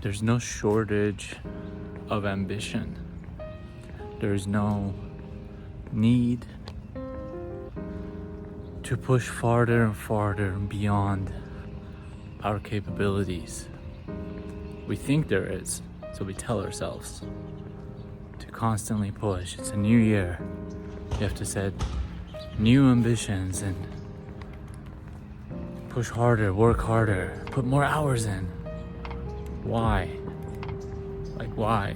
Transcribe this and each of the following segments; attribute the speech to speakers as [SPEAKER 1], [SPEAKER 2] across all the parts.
[SPEAKER 1] there's no shortage of ambition. There's no need to push farther and farther beyond our capabilities. We think there is, so we tell ourselves to constantly push. It's a new year. You have to set new ambitions and push harder, work harder, put more hours in. Why? Like, why?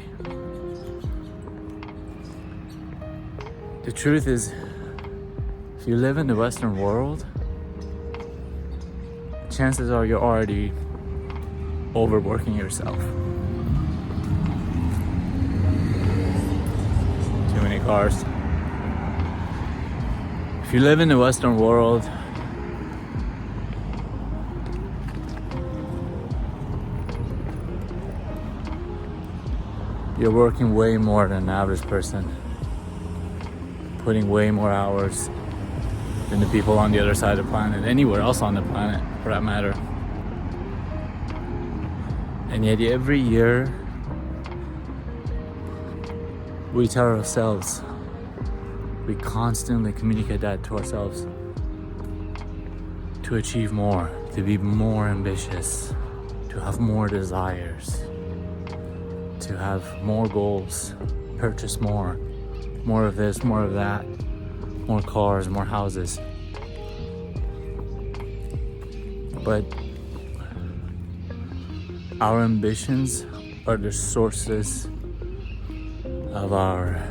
[SPEAKER 1] The truth is, if you live in the Western world, chances are you're already overworking yourself. Too many cars. If you live in the Western world, you're working way more than an average person, putting way more hours than the people on the other side of the planet, anywhere else on the planet for that matter. And yet every year we tell ourselves, we constantly communicate that to ourselves, to achieve more, to be more ambitious, to have more desires, to have more goals, purchase more of this, more of that, more cars, more houses. But our ambitions are the sources of our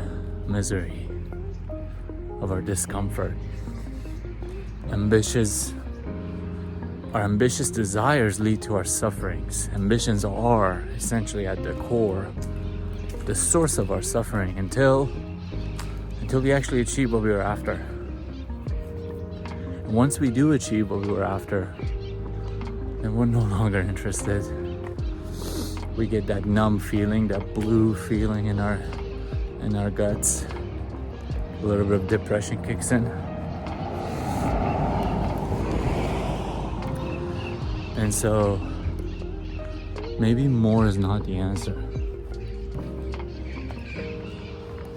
[SPEAKER 1] misery, of our discomfort. Our ambitious desires lead to our sufferings. Ambitions are essentially at the core, the source of our suffering until we actually achieve what we were after. And once we do achieve what we were after, then we're no longer interested. We get that numb feeling, that blue feeling in our guts. A little bit of depression kicks in. And so maybe more is not the answer.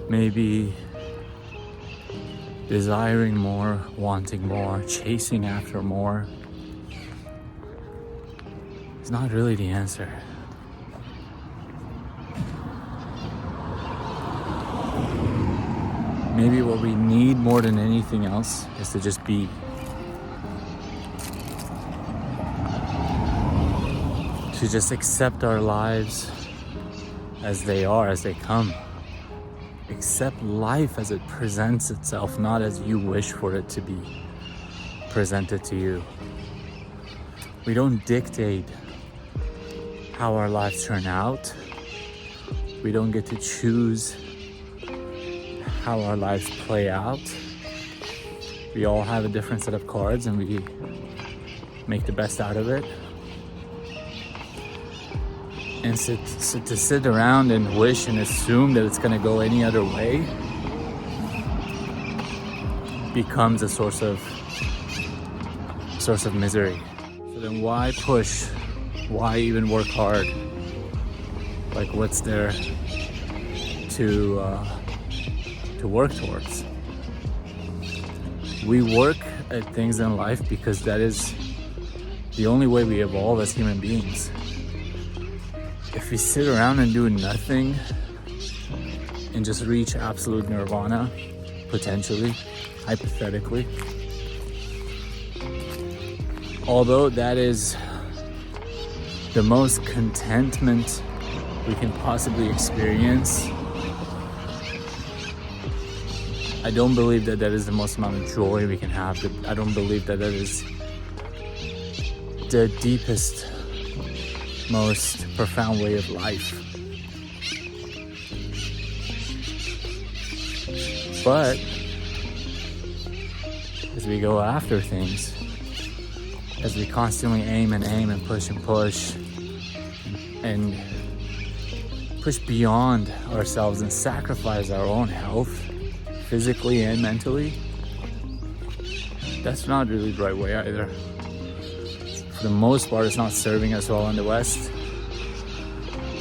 [SPEAKER 1] Maybe desiring more, wanting more, chasing after more is not really the answer. Maybe what we need more than anything else is to just be. To just accept our lives as they are, as they come. Accept life as it presents itself, not as you wish for it to be presented to you. We don't dictate how our lives turn out. We don't get to choose how our lives play out. We all have a different set of cards and we make the best out of it. And so to sit around and wish and assume that it's going to go any other way becomes a source of misery. So then why push? Why even work hard? Like, what's there to work towards? We work at things in life because that is the only way we evolve as human beings. If we sit around and do nothing and just reach absolute nirvana, potentially, hypothetically, although that is the most contentment we can possibly experience, I don't believe that is the most amount of joy we can have. I don't believe that is the deepest, most profound way of life. But as we go after things, as we constantly aim and push and push beyond ourselves and sacrifice our own health, physically and mentally, that's not really the right way either. For the most part, it's not serving us well in the West.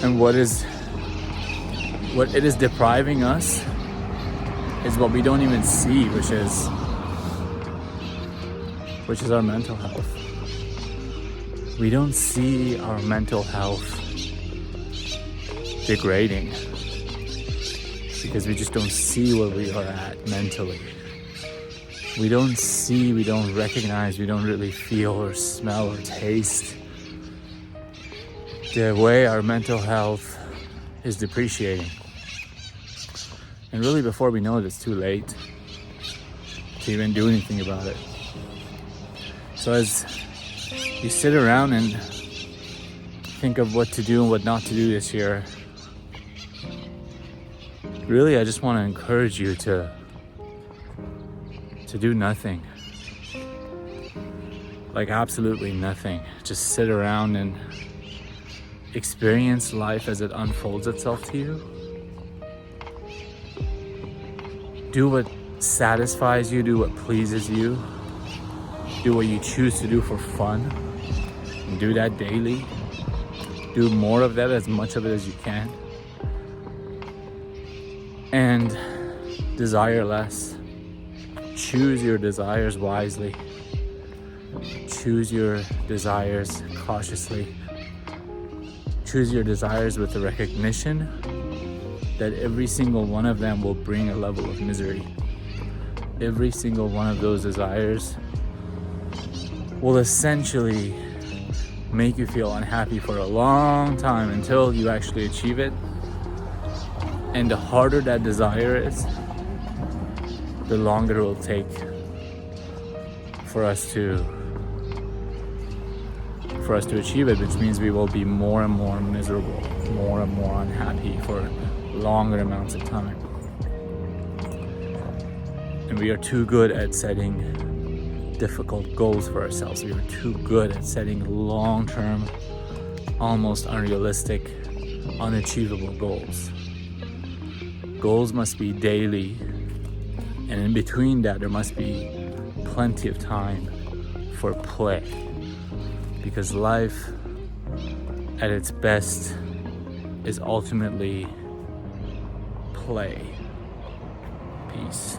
[SPEAKER 1] And what it is depriving us is what we don't even see, which is our mental health. We don't see our mental health degrading because we just don't see where we are at mentally. We don't see, we don't recognize, we don't really feel or smell or taste the way our mental health is depreciating. And really, before we know it, it's too late to even do anything about it. So as you sit around and think of what to do and what not to do this year, really, I just want to encourage you to do nothing. Like absolutely nothing. Just sit around and experience life as it unfolds itself to you. Do what satisfies you, do what pleases you, do what you choose to do for fun, and do that daily. Do more of that, as much of it as you can. And desire less. Choose your desires wisely. Choose your desires cautiously. Choose your desires with the recognition that every single one of them will bring a level of misery. Every single one of those desires will essentially make you feel unhappy for a long time until you actually achieve it. And the harder that desire is, the longer it will take for us to achieve it, which means we will be more and more miserable, more and more unhappy for longer amounts of time. And we are too good at setting difficult goals for ourselves. We are too good at setting long-term, almost unrealistic, unachievable goals. Goals must be daily, and in between that, there must be plenty of time for play. Because life, at its best, is ultimately play. Peace.